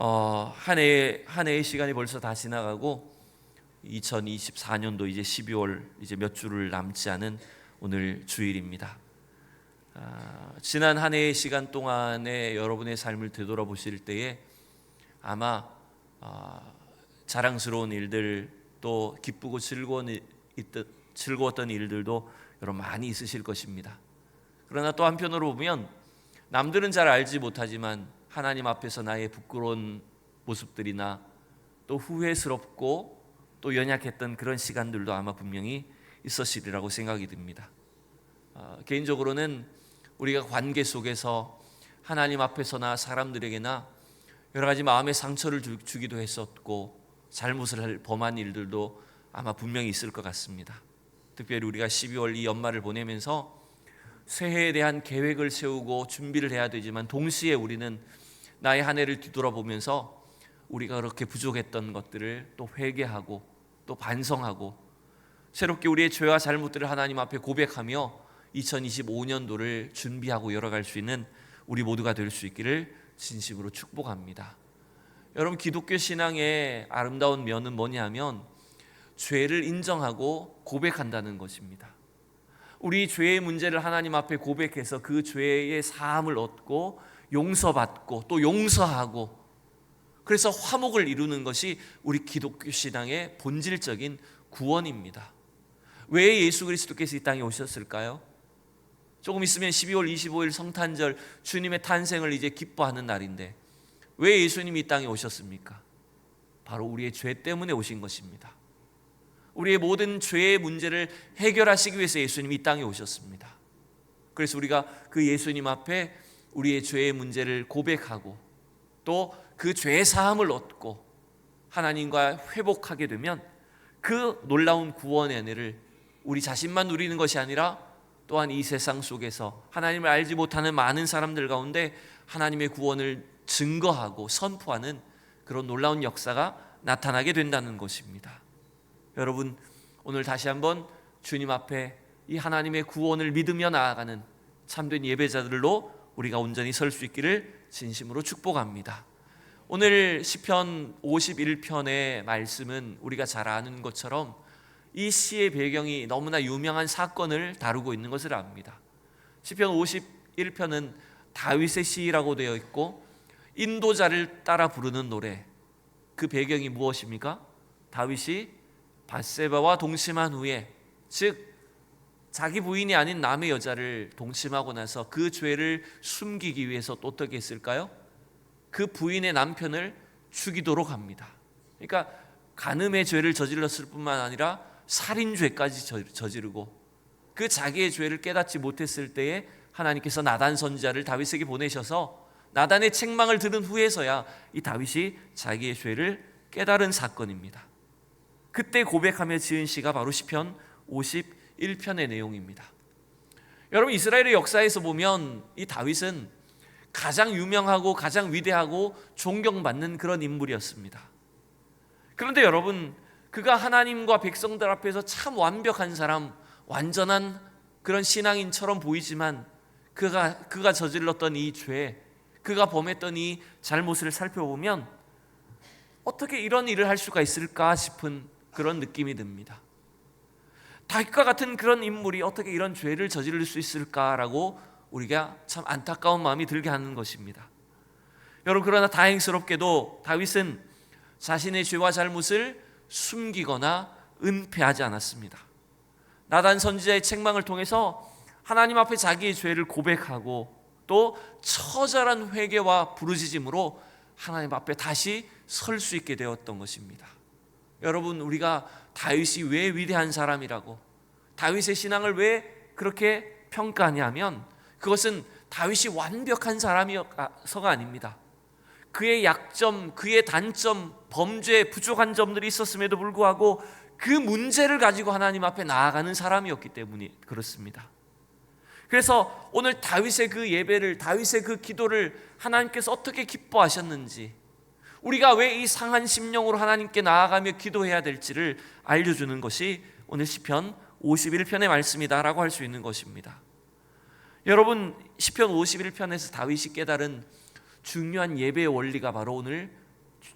한 해의 시간이 벌써 다 지나가고 2024년도 이제 12월 이제 몇 주를 남지 않은 오늘 주일입니다. 지난 한 해의 시간 동안에 여러분의 삶을 되돌아보실 때에 아마 자랑스러운 일들, 또 기쁘고 즐거웠던 일들도 여러분 많이 있으실 것입니다. 그러나 또 한편으로 보면 남들은 잘 알지 못하지만 하나님 앞에서 나의 부끄러운 모습들이나 또 후회스럽고 또 연약했던 그런 시간들도 아마 분명히 있었으리라고 생각이 듭니다. 개인적으로는 우리가 관계 속에서 하나님 앞에서나 사람들에게나 여러 가지 마음의 상처를 주기도 했었고 잘못을 범한 일들도 아마 분명히 있을 것 같습니다. 특별히 우리가 12월 이 연말을 보내면서 새해에 대한 계획을 세우고 준비를 해야 되지만 동시에 우리는 나의 한 해를 뒤돌아보면서 우리가 그렇게 부족했던 것들을 또 회개하고 또 반성하고 새롭게 우리의 죄와 잘못들을 하나님 앞에 고백하며 2025년도를 준비하고 열어갈 수 있는 우리 모두가 될 수 있기를 진심으로 축복합니다. 여러분, 기독교 신앙의 아름다운 면은 뭐냐면 죄를 인정하고 고백한다는 것입니다. 우리 죄의 문제를 하나님 앞에 고백해서 그 죄의 사함을 얻고 용서받고 또 용서하고 그래서 화목을 이루는 것이 우리 기독교 신앙의 본질적인 구원입니다. 왜 예수 그리스도께서 이 땅에 오셨을까요? 조금 있으면 12월 25일 성탄절, 주님의 탄생을 이제 기뻐하는 날인데 왜 예수님이 이 땅에 오셨습니까? 바로 우리의 죄 때문에 오신 것입니다. 우리의 모든 죄의 문제를 해결하시기 위해서 예수님이 이 땅에 오셨습니다. 그래서 우리가 그 예수님 앞에 우리의 죄의 문제를 고백하고 또 그 죄의 사함을 얻고 하나님과 회복하게 되면 그 놀라운 구원의 은혜를 우리 자신만 누리는 것이 아니라 또한 이 세상 속에서 하나님을 알지 못하는 많은 사람들 가운데 하나님의 구원을 증거하고 선포하는 그런 놀라운 역사가 나타나게 된다는 것입니다. 여러분, 오늘 다시 한번 주님 앞에 이 하나님의 구원을 믿으며 나아가는 참된 예배자들로 우리가 온전히 설 수 있기를 진심으로 축복합니다. 오늘 시편 51편의 말씀은 우리가 잘 아는 것처럼 이 시의 배경이 너무나 유명한 사건을 다루고 있는 것을 압니다. 시편 51편은 다윗의 시라고 되어 있고 인도자를 따라 부르는 노래, 그 배경이 무엇입니까? 다윗이 밧세바와 동침한 후에, 즉 자기 부인이 아닌 남의 여자를 동침하고 나서 그 죄를 숨기기 위해서 또 어떻게 했을까요? 그 부인의 남편을 죽이도록 합니다. 그러니까 간음의 죄를 저질렀을 뿐만 아니라 살인죄까지 저지르고 그 자기의 죄를 깨닫지 못했을 때에 하나님께서 나단 선지자를 다윗에게 보내셔서 나단의 책망을 들은 후에서야 이 다윗이 자기의 죄를 깨달은 사건입니다. 그때 고백하며 지은 시가 바로 시편 51편의 내용입니다. 여러분, 이스라엘의 역사에서 보면 이 다윗은 가장 유명하고 가장 위대하고 존경받는 그런 인물이었습니다. 그런데 여러분, 그가 하나님과 백성들 앞에서 참 완벽한 사람, 완전한 그런 신앙인처럼 보이지만 그가 저질렀던 이 죄, 그가 범했던 이 잘못을 살펴보면 어떻게 이런 일을 할 수가 있을까 싶은 그런 느낌이 듭니다. 다윗과 같은 그런 인물이 어떻게 이런 죄를 저지를 수 있을까라고 우리가 참 안타까운 마음이 들게 하는 것입니다. 여러분, 그러나 다행스럽게도 다윗은 자신의 죄와 잘못을 숨기거나 은폐하지 않았습니다. 나단 선지자의 책망을 통해서 하나님 앞에 자기의 죄를 고백하고 또 처절한 회개와 부르짖음으로 하나님 앞에 다시 설 수 있게 되었던 것입니다. 여러분, 우리가 다윗이 왜 위대한 사람이라고, 다윗의 신앙을 왜 그렇게 평가하냐면 그것은 다윗이 완벽한 사람이어서가 아닙니다. 그의 약점, 그의 단점, 범죄, 부족한 점들이 있었음에도 불구하고 그 문제를 가지고 하나님 앞에 나아가는 사람이었기 때문에 그렇습니다. 그래서 오늘 다윗의 그 예배를, 다윗의 그 기도를 하나님께서 어떻게 기뻐하셨는지, 우리가 왜 이 상한 심령으로 하나님께 나아가며 기도해야 될지를 알려주는 것이 오늘 시편 51편의 말씀이다라고 할 수 있는 것입니다. 여러분, 시편 51편에서 다윗이 깨달은 중요한 예배의 원리가 바로 오늘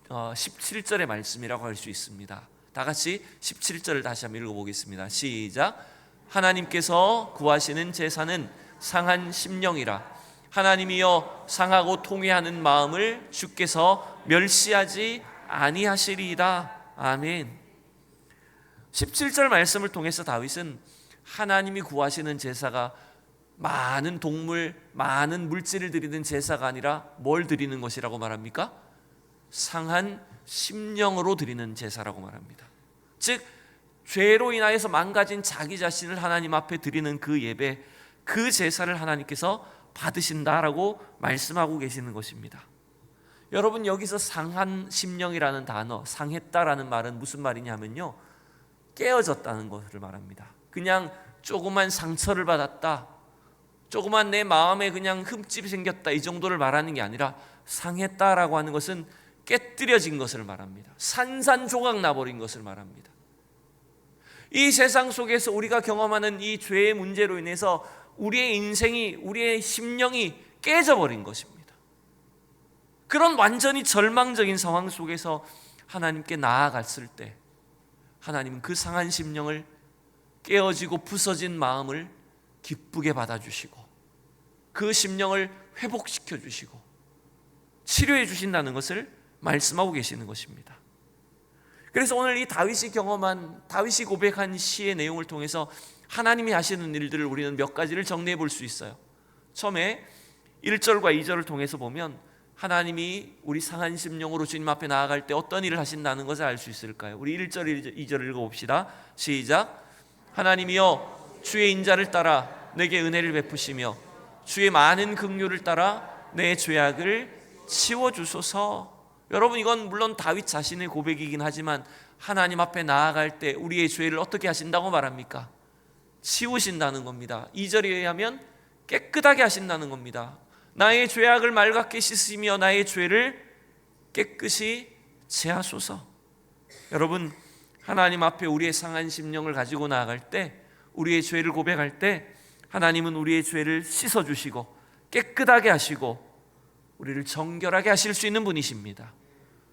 17절의 말씀이라고 할 수 있습니다. 다 같이 17절을 다시 한번 읽어보겠습니다. 시작. 하나님께서 구하시는 제사는 상한 심령이라. 하나님이여 상하고 통회하는 마음을 주께서 멸시하지 아니하시리이다. 아멘. 17절 말씀을 통해서 다윗은 하나님이 구하시는 제사가 많은 동물, 많은 물질을 드리는 제사가 아니라 뭘 드리는 것이라고 말합니까? 상한 심령으로 드리는 제사라고 말합니다. 즉 죄로 인하여서 망가진 자기 자신을 하나님 앞에 드리는 그 예배, 그 제사를 하나님께서 받으신다라고 말씀하고 계시는 것입니다. 여러분, 여기서 상한 심령이라는 단어, 상했다라는 말은 무슨 말이냐면요, 깨어졌다는 것을 말합니다. 그냥 조그만 상처를 받았다, 조그만 내 마음에 그냥 흠집이 생겼다, 이 정도를 말하는 게 아니라 상했다라고 하는 것은 깨뜨려진 것을 말합니다. 산산조각 나버린 것을 말합니다. 이 세상 속에서 우리가 경험하는 이 죄의 문제로 인해서 우리의 인생이, 우리의 심령이 깨져버린 것입니다. 그런 완전히 절망적인 상황 속에서 하나님께 나아갔을 때 하나님은 그 상한 심령을, 깨어지고 부서진 마음을 기쁘게 받아주시고 그 심령을 회복시켜 주시고 치료해 주신다는 것을 말씀하고 계시는 것입니다. 그래서 오늘 이 다윗이 경험한, 다윗이 고백한 시의 내용을 통해서 하나님이 하시는 일들을 우리는 몇 가지를 정리해 볼 수 있어요. 처음에 1절과 2절을 통해서 보면 하나님이 우리 상한 심령으로 주님 앞에 나아갈 때 어떤 일을 하신다는 것을 알 수 있을까요? 우리 1절, 2절을 읽어봅시다. 시작. 하나님이여 주의 인자를 따라 내게 은혜를 베푸시며 주의 많은 긍휼을 따라 내 죄악을 치워주소서. 여러분, 이건 물론 다윗 자신의 고백이긴 하지만 하나님 앞에 나아갈 때 우리의 죄를 어떻게 하신다고 말합니까? 치우신다는 겁니다. 2절에 의하면 깨끗하게 하신다는 겁니다. 나의 죄악을 맑게 씻으며 나의 죄를 깨끗이 제하소서. 여러분, 하나님 앞에 우리의 상한 심령을 가지고 나아갈 때, 우리의 죄를 고백할 때 하나님은 우리의 죄를 씻어주시고 깨끗하게 하시고 우리를 정결하게 하실 수 있는 분이십니다.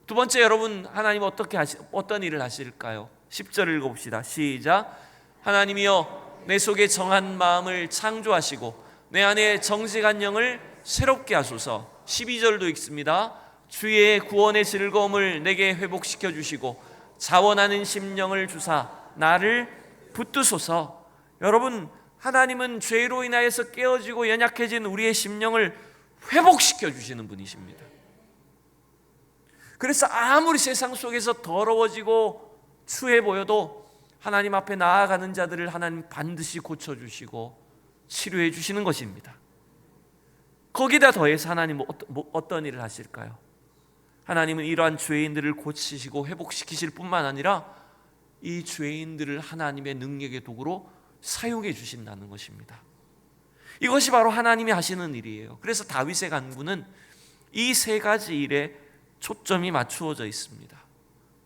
두 번째, 여러분, 하나님 어떤 일을 하실까요? 10절을 읽어봅시다. 시작. 하나님이여 내 속에 정한 마음을 창조하시고 내 안에 정직한 영을 새롭게 하소서. 12절도 읽습니다. 주의 구원의 즐거움을 내게 회복시켜 주시고 자원하는 심령을 주사 나를 붙드소서. 여러분, 하나님은 죄로 인하여서 깨어지고 연약해진 우리의 심령을 회복시켜 주시는 분이십니다. 그래서 아무리 세상 속에서 더러워지고 추해 보여도 하나님 앞에 나아가는 자들을 하나님 반드시 고쳐주시고 치료해 주시는 것입니다. 거기다 더해서 하나님은 어떤 일을 하실까요? 하나님은 이러한 죄인들을 고치시고 회복시키실 뿐만 아니라 이 죄인들을 하나님의 능력의 도구로 사용해 주신다는 것입니다. 이것이 바로 하나님이 하시는 일이에요. 그래서 다윗의 간구는 이 세 가지 일에 초점이 맞추어져 있습니다.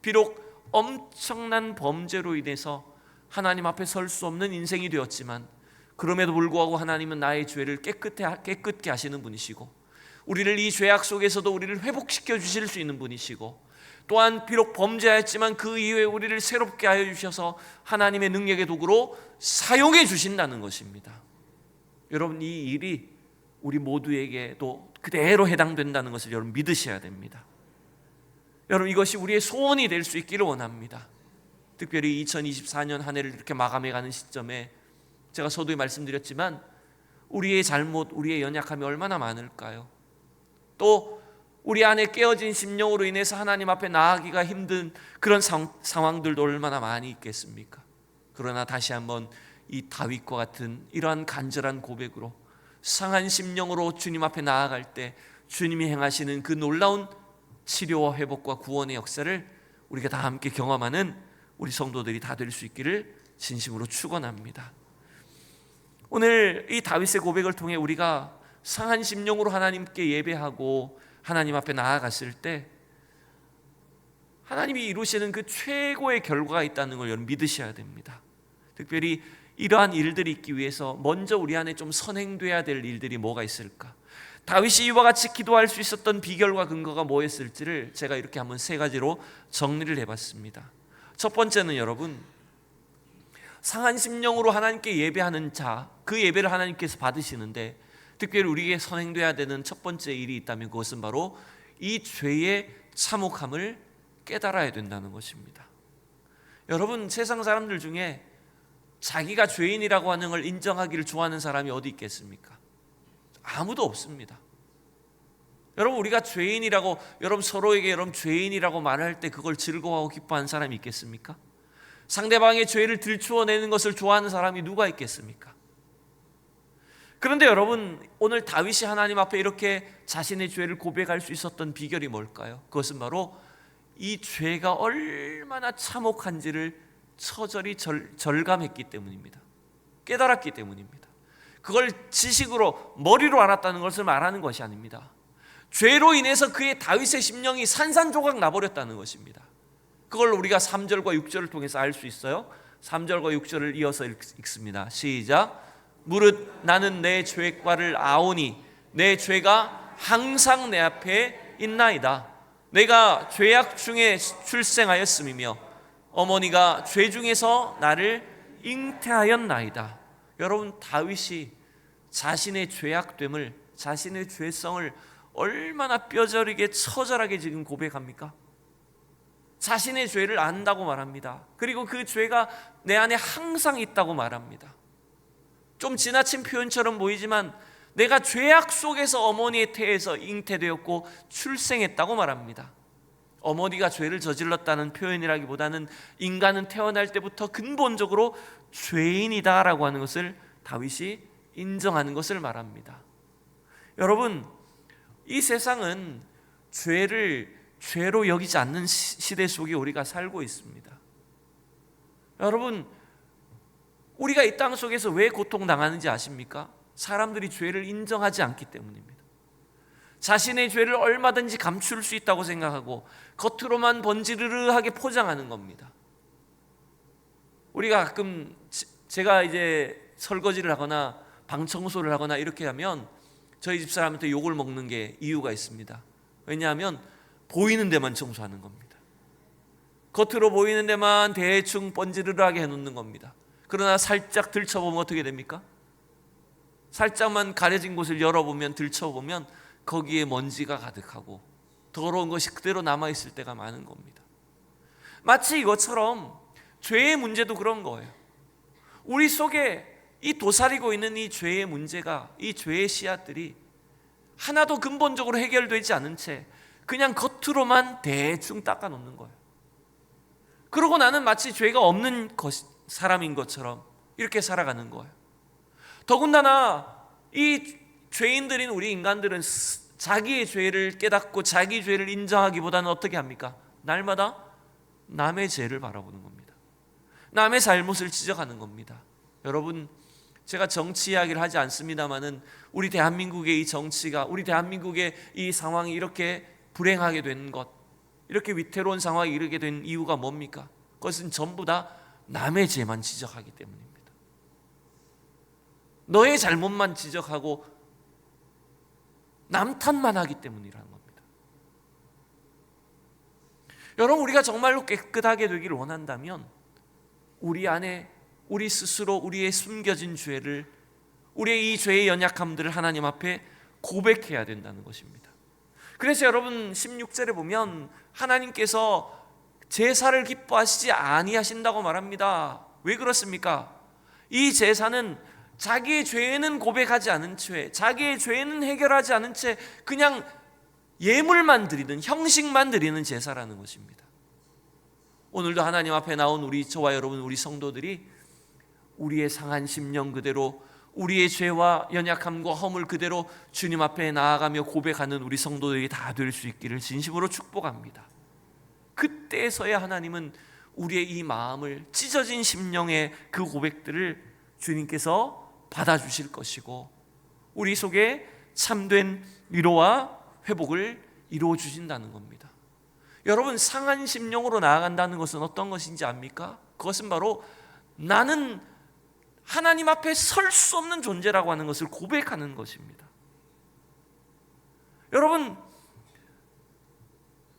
비록 엄청난 범죄로 인해서 하나님 앞에 설 수 없는 인생이 되었지만 그럼에도 불구하고 하나님은 나의 죄를 깨끗게 하시는 분이시고 우리를 이 죄악 속에서도 우리를 회복시켜 주실 수 있는 분이시고 또한 비록 범죄하였지만 그 이후에 우리를 새롭게 하여 주셔서 하나님의 능력의 도구로 사용해 주신다는 것입니다. 여러분, 이 일이 우리 모두에게도 그대로 해당된다는 것을 여러분 믿으셔야 됩니다. 여러분, 이것이 우리의 소원이 될 수 있기를 원합니다. 특별히 2024년 한 해를 이렇게 마감해가는 시점에 제가 서두에 말씀드렸지만 우리의 잘못, 우리의 연약함이 얼마나 많을까요? 또 우리 안에 깨어진 심령으로 인해서 하나님 앞에 나아가기가 힘든 그런 상황들도 얼마나 많이 있겠습니까? 그러나 다시 한번 이 다윗과 같은 이러한 간절한 고백으로 상한 심령으로 주님 앞에 나아갈 때 주님이 행하시는 그 놀라운 치료와 회복과 구원의 역사를 우리가 다 함께 경험하는 우리 성도들이 다 될 수 있기를 진심으로 축원합니다. 오늘 이 다윗의 고백을 통해 우리가 상한 심령으로 하나님께 예배하고 하나님 앞에 나아갔을 때 하나님이 이루시는 그 최고의 결과가 있다는 걸 여러분 믿으셔야 됩니다. 특별히 이러한 일들이 있기 위해서 먼저 우리 안에 좀 선행돼야 될 일들이 뭐가 있을까? 다윗이 이와 같이 기도할 수 있었던 비결과 근거가 뭐였을지를 제가 이렇게 한번 세 가지로 정리를 해봤습니다. 첫 번째는 여러분, 상한 심령으로 하나님께 예배하는 자, 그 예배를 하나님께서 받으시는데 특별히 우리에게 선행돼야 되는 첫 번째 일이 있다면 그것은 바로 이 죄의 참혹함을 깨달아야 된다는 것입니다. 여러분, 세상 사람들 중에 자기가 죄인이라고 하는 걸 인정하기를 좋아하는 사람이 어디 있겠습니까? 아무도 없습니다. 여러분, 우리가 죄인이라고, 여러분 서로에게 여러분 죄인이라고 말할 때 그걸 즐거워하고 기뻐하는 사람이 있겠습니까? 상대방의 죄를 들추어내는 것을 좋아하는 사람이 누가 있겠습니까? 그런데 여러분, 오늘 다윗이 하나님 앞에 이렇게 자신의 죄를 고백할 수 있었던 비결이 뭘까요? 그것은 바로 이 죄가 얼마나 참혹한지를 처절히 절감했기 때문입니다. 깨달았기 때문입니다. 그걸 지식으로 머리로 알았다는 것을 말하는 것이 아닙니다. 죄로 인해서 그의 다윗의 심령이 산산조각 나버렸다는 것입니다. 그걸 우리가 3절과 6절을 통해서 알 수 있어요. 3절과 6절을 이어서 읽습니다. 시작. 무릇 나는 내 죄과를 아오니 내 죄가 항상 내 앞에 있나이다. 내가 죄악 중에 출생하였음이며 어머니가 죄 중에서 나를 잉태하였나이다. 여러분, 다윗이 자신의 죄악됨을, 자신의 죄성을 얼마나 뼈저리게 처절하게 지금 고백합니까? 자신의 죄를 안다고 말합니다. 그리고 그 죄가 내 안에 항상 있다고 말합니다. 좀 지나친 표현처럼 보이지만 내가 죄악 속에서 어머니의 태에서 잉태되었고 출생했다고 말합니다. 어머니가 죄를 저질렀다는 표현이라기보다는 인간은 태어날 때부터 근본적으로 죄인이다라고 하는 것을 다윗이 인정하는 것을 말합니다. 여러분, 이 세상은 죄를 죄로 여기지 않는 시대 속에 우리가 살고 있습니다. 여러분, 우리가 이 땅 속에서 왜 고통당하는지 아십니까? 사람들이 죄를 인정하지 않기 때문입니다. 자신의 죄를 얼마든지 감출 수 있다고 생각하고 겉으로만 번지르르하게 포장하는 겁니다. 우리가 가끔, 제가 이제 설거지를 하거나 방 청소를 하거나 이렇게 하면 저희 집사람한테 욕을 먹는 게 이유가 있습니다. 왜냐하면 보이는 데만 청소하는 겁니다. 겉으로 보이는 데만 대충 번지르르하게 해놓는 겁니다. 그러나 살짝 들춰보면 어떻게 됩니까? 살짝만 가려진 곳을 열어보면, 들춰보면 거기에 먼지가 가득하고 더러운 것이 그대로 남아있을 때가 많은 겁니다. 마치 이것처럼 죄의 문제도 그런 거예요. 우리 속에 이 도사리고 있는 이 죄의 문제가, 이 죄의 씨앗들이 하나도 근본적으로 해결되지 않은 채 그냥 겉으로만 대충 닦아놓는 거예요. 그러고 나는 마치 죄가 없는 사람인 것처럼 이렇게 살아가는 거예요. 더군다나 이 죄인들인 우리 인간들은 자기의 죄를 깨닫고 자기 죄를 인정하기보다는 어떻게 합니까? 날마다 남의 죄를 바라보는 겁니다. 남의 잘못을 지적하는 겁니다. 여러분, 제가 정치 이야기를 하지 않습니다만은 우리 대한민국의 이 정치가, 우리 대한민국의 이 상황이 이렇게 불행하게 된 것, 이렇게 위태로운 상황에 이르게 된 이유가 뭡니까? 그것은 전부 다 남의 죄만 지적하기 때문입니다. 너의 잘못만 지적하고 남 탓만 하기 때문이라는 겁니다. 여러분, 우리가 정말로 깨끗하게 되기를 원한다면 우리 안에 우리 스스로 우리의 숨겨진 죄를, 우리의 이 죄의 연약함들을 하나님 앞에 고백해야 된다는 것입니다. 그래서 여러분 16절에 보면 하나님께서 제사를 기뻐하시지 아니하신다고 말합니다. 왜 그렇습니까? 이 제사는 자기의 죄는 고백하지 않은 채, 자기의 죄는 해결하지 않은 채 그냥 예물만 드리는, 형식만 드리는 제사라는 것입니다. 오늘도 하나님 앞에 나온 우리, 저와 여러분, 우리 성도들이 우리의 상한 심령 그대로, 우리의 죄와 연약함과 허물 그대로 주님 앞에 나아가며 고백하는 우리 성도들이 다 될 수 있기를 진심으로 축복합니다. 그때서야 하나님은 우리의 이 마음을, 찢어진 심령의 그 고백들을 주님께서 받아주실 것이고 우리 속에 참된 위로와 회복을 이루어 주신다는 겁니다. 여러분, 상한 심령으로 나아간다는 것은 어떤 것인지 압니까? 그것은 바로 나는 하나님 앞에 설 수 없는 존재라고 하는 것을 고백하는 것입니다. 여러분,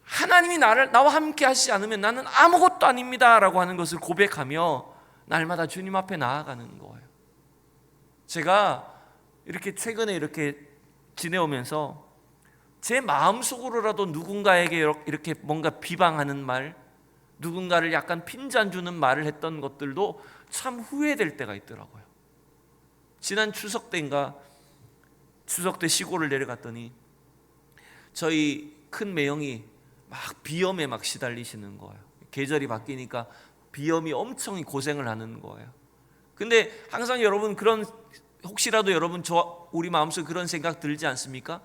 하나님이 나와 함께 하시지 않으면 나는 아무것도 아닙니다 라고 하는 것을 고백하며 날마다 주님 앞에 나아가는 거예요. 제가 이렇게 최근에 이렇게 지내오면서 제 마음속으로라도 누군가에게 이렇게 뭔가 비방하는 말, 누군가를 약간 핀잔 주는 말을 했던 것들도 참 후회될 때가 있더라고요. 지난 추석 때인가, 추석 때 시골을 내려갔더니 저희 큰 매형이 막 비염에 막 시달리시는 거예요. 계절이 바뀌니까 비염이 엄청 고생을 하는 거예요. 근데 항상 여러분, 혹시라도 여러분 우리 마음속에 그런 생각 들지 않습니까?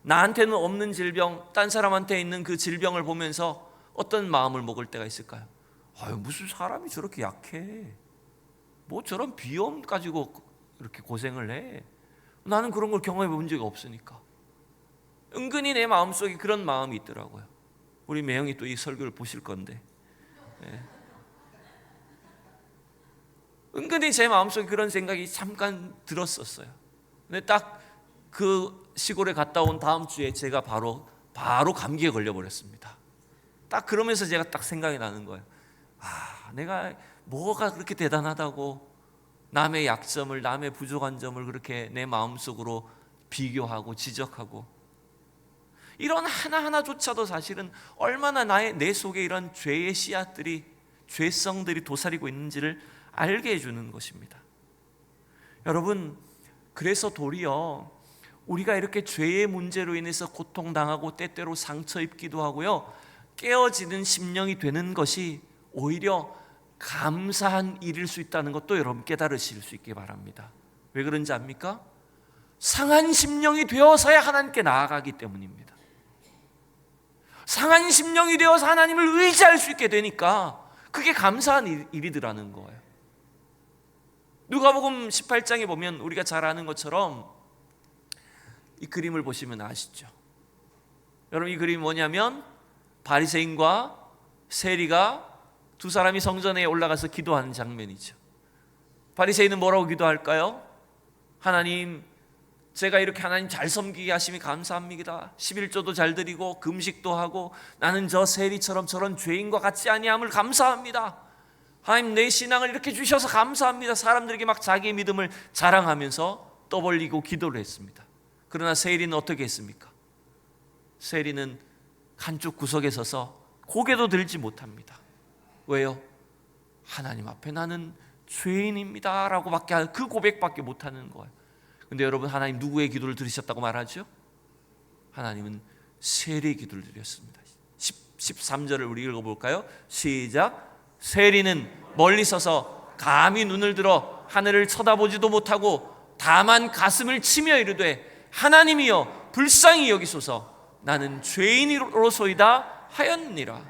나한테는 없는 질병, 딴 사람한테 있는 그 질병을 보면서 어떤 마음을 먹을 때가 있을까요? 아유, 무슨 사람이 저렇게 약해? 뭐 저런 비염 가지고 이렇게 고생을 해? 나는 그런 걸 경험해 본 적이 없으니까. 은근히 내 마음속에 그런 마음이 있더라고요. 우리 매형이 또 이 설교를 보실 건데, 네. 은근히 제 마음속에 그런 생각이 잠깐 들었었어요. 근데 딱 그 시골에 갔다 온 다음 주에 제가 바로 감기에 걸려버렸습니다. 딱 그러면서 제가 딱 생각이 나는 거예요. 내가 뭐가 그렇게 대단하다고 남의 약점을, 남의 부족한 점을 그렇게 내 마음속으로 비교하고 지적하고, 이런 하나하나조차도 사실은 얼마나 내 속에 이런 죄의 씨앗들이, 죄성들이 도사리고 있는지를 알게 해주는 것입니다. 여러분, 그래서 도리어 우리가 이렇게 죄의 문제로 인해서 고통당하고 때때로 상처 입기도 하고요, 깨어지는 심령이 되는 것이 오히려 감사한 일일 수 있다는 것도 여러분 깨달으실 수 있기 바랍니다. 왜 그런지 압니까? 상한 심령이 되어서야 하나님께 나아가기 때문입니다. 상한 심령이 되어서 하나님을 의지할 수 있게 되니까 그게 감사한 일이더라는 거예요. 누가복음 18장에 보면 우리가 잘 아는 것처럼 이 그림을 보시면 아시죠? 여러분, 이 그림이 뭐냐면 바리새인과 세리가 두 사람이 성전에 올라가서 기도하는 장면이죠. 바리새인은 뭐라고 기도할까요? 하나님, 제가 이렇게 하나님 잘 섬기게 하심이 감사합니다. 11조도 잘 드리고 금식도 하고 나는 저 세리처럼 저런 죄인과 같지 아니함을 감사합니다. 하나님, 내 신앙을 이렇게 주셔서 감사합니다. 사람들에게 막 자기의 믿음을 자랑하면서 떠벌리고 기도를 했습니다. 그러나 세리는 어떻게 했습니까? 세리는 한쪽 구석에 서서 고개도 들지 못합니다. 왜요? 하나님 앞에 나는 죄인입니다 라고 그 고백밖에 못하는 거예요. 근데 여러분, 하나님 누구의 기도를 들으셨다고 말하죠? 하나님은 세리의 기도를 드렸습니다. 13절을 우리 읽어볼까요? 시작. 세리는 멀리 서서 감히 눈을 들어 하늘을 쳐다보지도 못하고 다만 가슴을 치며 이르되 하나님이여 불쌍히 여기소서, 나는 죄인으로소이다 하였느니라.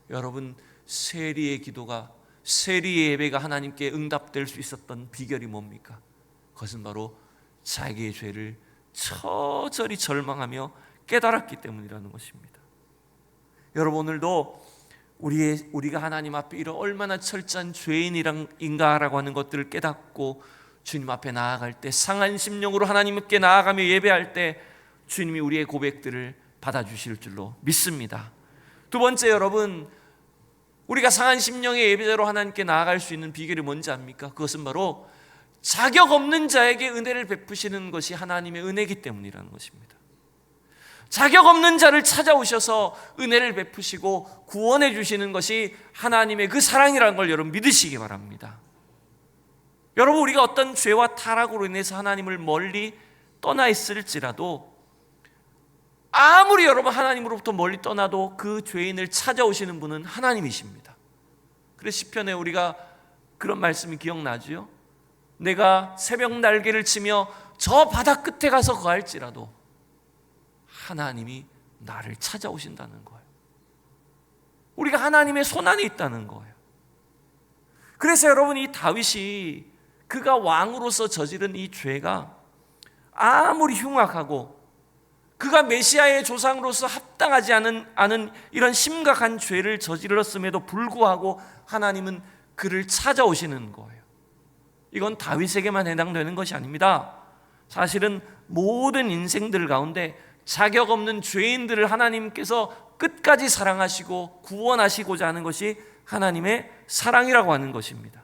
여러분, 세리의 기도가, 세리의 예배가 하나님께 응답될 수 있었던 비결이 뭡니까? 그것은 바로 자기의 죄를 처절히 절망하며 깨달았기 때문이라는 것입니다. 여러분, 오늘도 우리가 하나님 앞에 이런 얼마나 철저한 죄인인가라고 하는 것들을 깨닫고 주님 앞에 나아갈 때, 상한 심령으로 하나님께 나아가며 예배할 때 주님이 우리의 고백들을 받아주실 줄로 믿습니다. 두 번째, 여러분, 우리가 상한 심령의 예배자로 하나님께 나아갈 수 있는 비결이 뭔지 압니까? 그것은 바로 자격 없는 자에게 은혜를 베푸시는 것이 하나님의 은혜이기 때문이라는 것입니다. 자격 없는 자를 찾아오셔서 은혜를 베푸시고 구원해 주시는 것이 하나님의 그 사랑이라는 걸 여러분 믿으시기 바랍니다. 여러분, 우리가 어떤 죄와 타락으로 인해서 하나님을 멀리 떠나 있을지라도, 아무리 여러분 하나님으로부터 멀리 떠나도 그 죄인을 찾아오시는 분은 하나님이십니다. 그래서 시편에 우리가 그런 말씀이 기억나죠? 내가 새벽 날개를 치며 저 바다 끝에 가서 거할지라도 하나님이 나를 찾아오신다는 거예요. 우리가 하나님의 손안에 있다는 거예요. 그래서 여러분, 이 다윗이 그가 왕으로서 저지른 이 죄가 아무리 흉악하고 그가 메시아의 조상으로서 합당하지 않은 이런 심각한 죄를 저질렀음에도 불구하고 하나님은 그를 찾아오시는 거예요. 이건 다윗에게만 해당되는 것이 아닙니다. 사실은 모든 인생들 가운데 자격 없는 죄인들을 하나님께서 끝까지 사랑하시고 구원하시고자 하는 것이 하나님의 사랑이라고 하는 것입니다.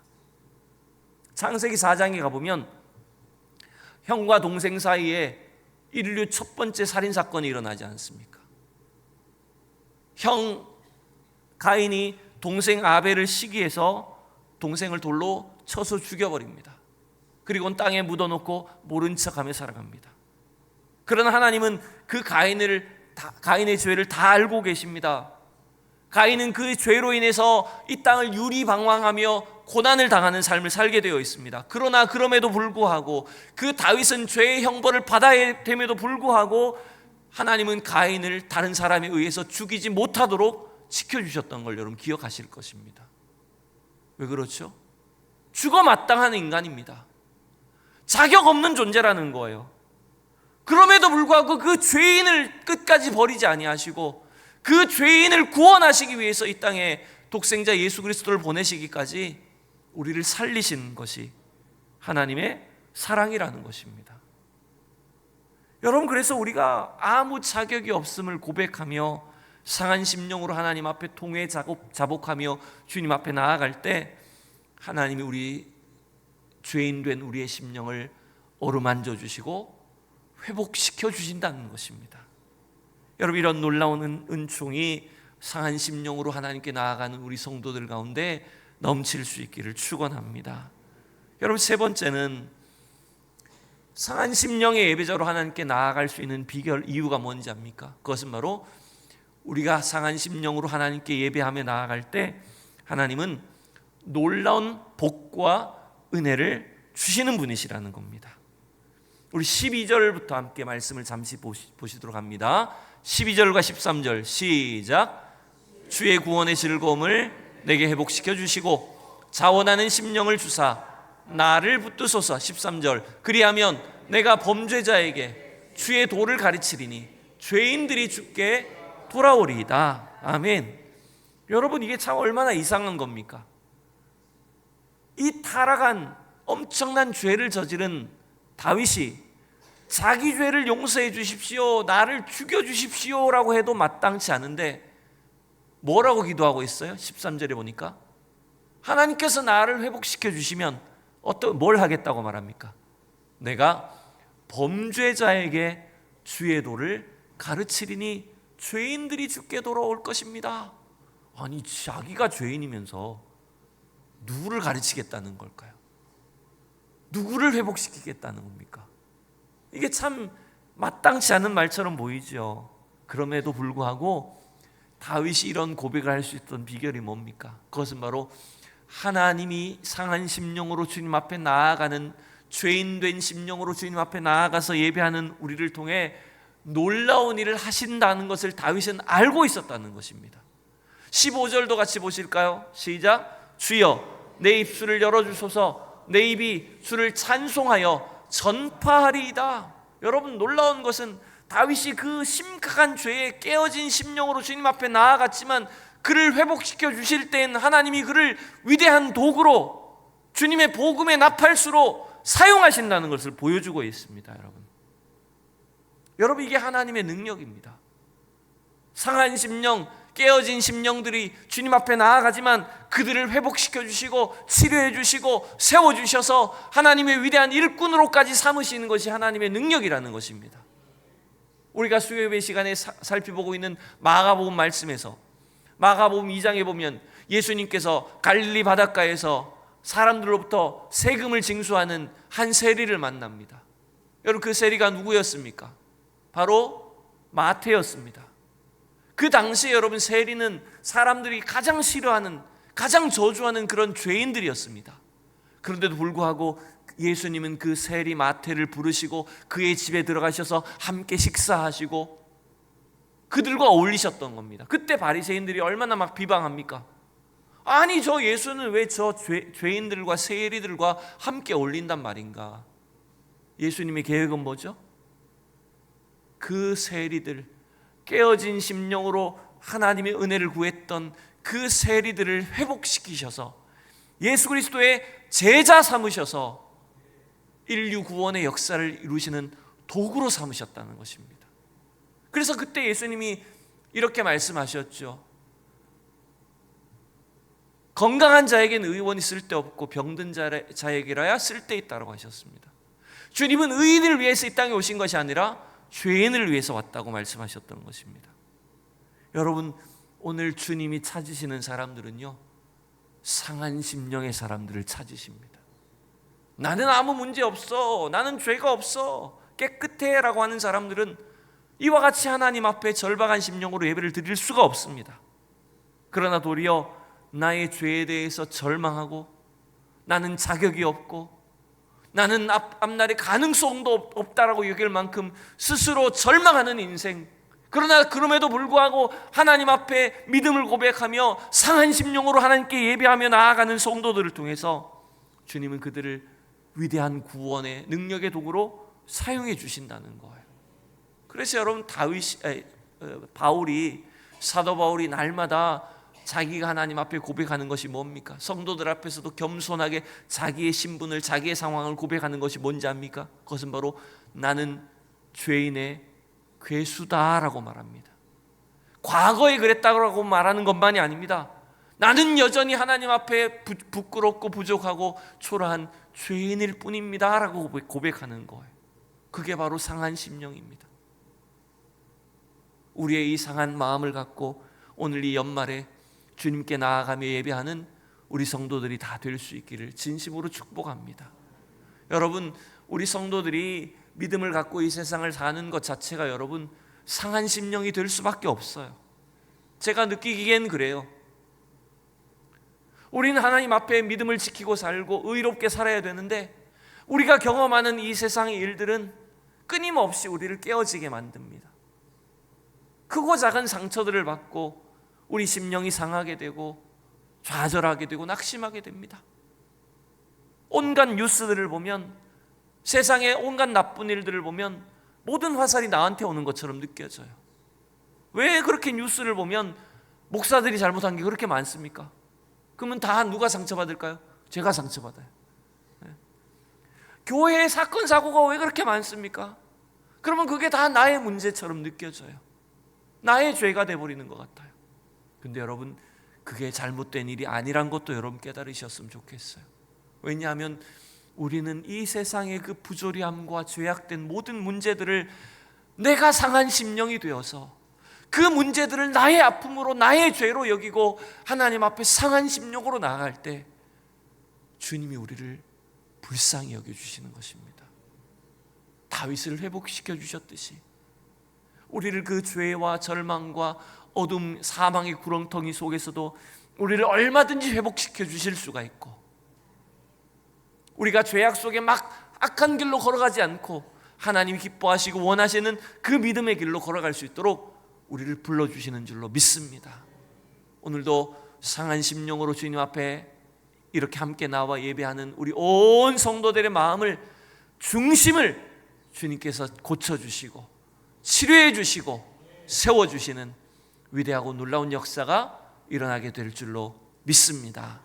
창세기 4장에 가보면 형과 동생 사이에 인류 첫 번째 살인사건이 일어나지 않습니까? 형 가인이 동생 아벨을 시기해서 동생을 돌로 쳐서 죽여버립니다. 그리고 땅에 묻어놓고 모른 척하며 살아갑니다. 그러나 하나님은 그 가인의 죄를 다 알고 계십니다. 가인은 그 죄로 인해서 이 땅을 유리방황하며 고난을 당하는 삶을 살게 되어 있습니다. 그러나 그럼에도 불구하고 그 다윗은 죄의 형벌을 받아야 됨에도 불구하고 하나님은 가인을 다른 사람에 의해서 죽이지 못하도록 지켜주셨던 걸 여러분 기억하실 것입니다. 왜 그렇죠? 죽어 마땅한 인간입니다. 자격 없는 존재라는 거예요. 그럼에도 불구하고 그 죄인을 끝까지 버리지 아니하시고 그 죄인을 구원하시기 위해서 이 땅에 독생자 예수 그리스도를 보내시기까지 우리를 살리신 것이 하나님의 사랑이라는 것입니다. 여러분, 그래서 우리가 아무 자격이 없음을 고백하며 상한 심령으로 하나님 앞에 통회 자복하며 주님 앞에 나아갈 때 하나님이 우리 죄인 된 우리의 심령을 어루만져 주시고 회복시켜 주신다는 것입니다. 여러분, 이런 놀라운 은총이 상한 심령으로 하나님께 나아가는 우리 성도들 가운데 넘칠 수 있기를 축원합니다. 여러분, 세 번째는 상한 심령의 예배자로 하나님께 나아갈 수 있는 비결, 이유가 뭔지 압니까? 그것은 바로 우리가 상한 심령으로 하나님께 예배하며 나아갈 때 하나님은 놀라운 복과 은혜를 주시는 분이시라는 겁니다. 우리 12절부터 함께 말씀을 잠시 보시도록 합니다. 12절과 13절 시작. 주의 구원의 즐거움을 내게 회복시켜 주시고 자원하는 심령을 주사 나를 붙드소서. 13절. 그리하면 내가 범죄자에게 주의 도를 가르치리니 죄인들이 주께 돌아오리이다. 아멘. 여러분, 이게 참 얼마나 이상한 겁니까? 이 타락한 엄청난 죄를 저지른 다윗이 자기 죄를 용서해 주십시오, 나를 죽여 주십시오 라고 해도 마땅치 않은데 뭐라고 기도하고 있어요? 13절에 보니까 하나님께서 나를 회복시켜 주시면 뭘 하겠다고 말합니까? 내가 범죄자에게 주의 도를 가르치리니 죄인들이 주께 돌아올 것입니다. 아니, 자기가 죄인이면서 누구를 가르치겠다는 걸까요? 누구를 회복시키겠다는 겁니까? 이게 참 마땅치 않은 말처럼 보이죠. 그럼에도 불구하고 다윗이 이런 고백을 할 수 있던 비결이 뭡니까? 그것은 바로 하나님이 상한 심령으로 주님 앞에 나아가는, 죄인 된 심령으로 주님 앞에 나아가서 예배하는 우리를 통해 놀라운 일을 하신다는 것을 다윗은 알고 있었다는 것입니다. 15절도 같이 보실까요? 시작. 주여 내 입술을 열어주소서. 내 입이 주를 찬송하여 전파하리이다. 여러분, 놀라운 것은 다윗이 그 심각한 죄에 깨어진 심령으로 주님 앞에 나아갔지만 그를 회복시켜 주실 때엔 하나님이 그를 위대한 도구로, 주님의 복음의 나팔수로 사용하신다는 것을 보여주고 있습니다. 여러분, 이게 하나님의 능력입니다. 상한 심령, 깨어진 심령들이 주님 앞에 나아가지만 그들을 회복시켜 주시고 치료해 주시고 세워 주셔서 하나님의 위대한 일꾼으로까지 삼으시는 것이 하나님의 능력이라는 것입니다. 우리가 수요예배 시간에 살펴보고 있는 마가복음 말씀에서 마가복음 2장에 보면 예수님께서 갈릴리 바닷가에서 사람들로부터 세금을 징수하는 한 세리를 만납니다. 여러분, 그 세리가 누구였습니까? 바로 마태였습니다. 그 당시에 여러분, 세리는 사람들이 가장 싫어하는, 가장 저주하는 그런 죄인들이었습니다. 그런데도 불구하고 예수님은 그 세리 마태를 부르시고 그의 집에 들어가셔서 함께 식사하시고 그들과 어울리셨던 겁니다. 그때 바리새인들이 얼마나 막 비방합니까? 아니, 저 예수는 왜 저 죄인들과 세리들과 함께 어울린단 말인가? 예수님의 계획은 뭐죠? 그 세리들, 깨어진 심령으로 하나님의 은혜를 구했던 그 세리들을 회복시키셔서 예수 그리스도의 제자 삼으셔서 인류 구원의 역사를 이루시는 도구로 삼으셨다는 것입니다. 그래서 그때 예수님이 이렇게 말씀하셨죠. 건강한 자에게는 의원이 쓸데없고 병든 자에게라야 쓸데있다고 하셨습니다. 주님은 의인을 위해서 이 땅에 오신 것이 아니라 죄인을 위해서 왔다고 말씀하셨던 것입니다. 여러분, 오늘 주님이 찾으시는 사람들은요, 상한 심령의 사람들을 찾으십니다. 나는 아무 문제 없어, 나는 죄가 없어, 깨끗해 라고 하는 사람들은 이와 같이 하나님 앞에 절박한 심령으로 예배를 드릴 수가 없습니다. 그러나 도리어 나의 죄에 대해서 절망하고 나는 자격이 없고 나는 앞날에 가능성도 없다라고 여길 만큼 스스로 절망하는 인생, 그러나 그럼에도 불구하고 하나님 앞에 믿음을 고백하며 상한 심령으로 하나님께 예배하며 나아가는 성도들을 통해서 주님은 그들을 위대한 구원의 능력의 도구로 사용해 주신다는 거예요. 그래서 여러분, 사도 바울이 날마다 자기가 하나님 앞에 고백하는 것이 뭡니까? 성도들 앞에서도 겸손하게 자기의 신분을, 자기의 상황을 고백하는 것이 뭔지 압니까? 그것은 바로 나는 죄인의 괴수다라고 말합니다. 과거에 그랬다고 말하는 것만이 아닙니다. 나는 여전히 하나님 앞에 부끄럽고 부족하고 초라한 죄인일 뿐입니다 라고 고백하는 거예요. 그게 바로 상한 심령입니다. 우리의 이 상한 마음을 갖고 오늘 이 연말에 주님께 나아가며 예배하는 우리 성도들이 다 될 수 있기를 진심으로 축복합니다. 여러분, 우리 성도들이 믿음을 갖고 이 세상을 사는 것 자체가 여러분 상한 심령이 될 수밖에 없어요. 제가 느끼기엔 그래요. 우리는 하나님 앞에 믿음을 지키고 살고 의롭게 살아야 되는데 우리가 경험하는 이 세상의 일들은 끊임없이 우리를 깨어지게 만듭니다. 크고 작은 상처들을 받고 우리 심령이 상하게 되고 좌절하게 되고 낙심하게 됩니다. 온갖 뉴스들을 보면, 세상의 온갖 나쁜 일들을 보면 모든 화살이 나한테 오는 것처럼 느껴져요. 왜 그렇게 뉴스를 보면 목사들이 잘못한 게 그렇게 많습니까? 그러면 다 누가 상처받을까요? 제가 상처받아요. 교회의 사건 사고가 왜 그렇게 많습니까? 그러면 그게 다 나의 문제처럼 느껴져요. 나의 죄가 돼버리는 것 같아요. 근데 여러분, 그게 잘못된 일이 아니란 것도 여러분 깨달으셨으면 좋겠어요. 왜냐하면 우리는 이 세상의 그 부조리함과 죄악된 모든 문제들을 내가 상한 심령이 되어서 그 문제들을 나의 아픔으로, 나의 죄로 여기고 하나님 앞에 상한 심령으로 나아갈 때 주님이 우리를 불쌍히 여겨주시는 것입니다. 다윗을 회복시켜 주셨듯이 우리를 그 죄와 절망과 어둠, 사망의 구렁텅이 속에서도 우리를 얼마든지 회복시켜 주실 수가 있고, 우리가 죄악 속에 막 악한 길로 걸어가지 않고 하나님이 기뻐하시고 원하시는 그 믿음의 길로 걸어갈 수 있도록 우리를 불러주시는 줄로 믿습니다. 오늘도 상한 심령으로 주님 앞에 이렇게 함께 나와 예배하는 우리 온 성도들의 마음을, 중심을 주님께서 고쳐주시고 치료해 주시고 세워주시는 위대하고 놀라운 역사가 일어나게 될 줄로 믿습니다.